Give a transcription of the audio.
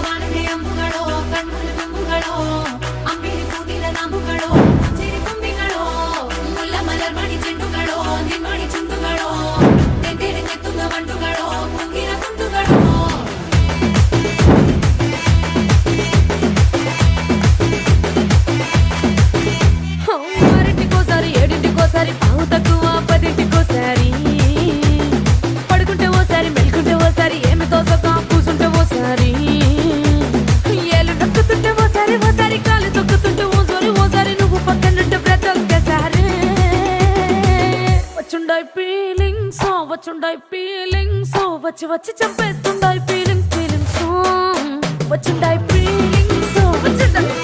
വാനന്റെ അമ്പുകളോ കണ്ണുള്ള തുമ്പുകളോ അമ്പിളി പൂതില നാമ്പുകളോ ചിരി തുമ്പികളോ മുല്ല മലർമണി ചെണ്ടുകളോ നിന്മണി ചുണ്ടുകളോ തെന്തെറിഞ്ഞെത്തുന്ന വണ്ടുകളോ പൊങ്കിന തുണ്ടുകളോ ఆరింటికోసారి ఏడింటికోసారి పావు తక్కువ పదింటికోసారి పడుకుంటే ఓసారి మెలుకుంటే ఓసారి ఏమి తోసక కూసుంటే ఓసారి ఏలు నొక్కుతుంటే ఓసారి ఓసారి కాలు తొక్కుతుంటే ఓసారి ఓసారి నువ్వు పక్కనుంటే బ్రతొక్కసారి వచ్చుండాయి ఫీలింగ్స్ వచ్చుండాయి ఫీలింగ్స్ వచ్చి వచ్చి చంపేస్తుండాయి ఫీలింగ్స్ ఫీలింగ్స్ వచ్చుండాయి ఫీలింగ్స్ వచ్చుండాయి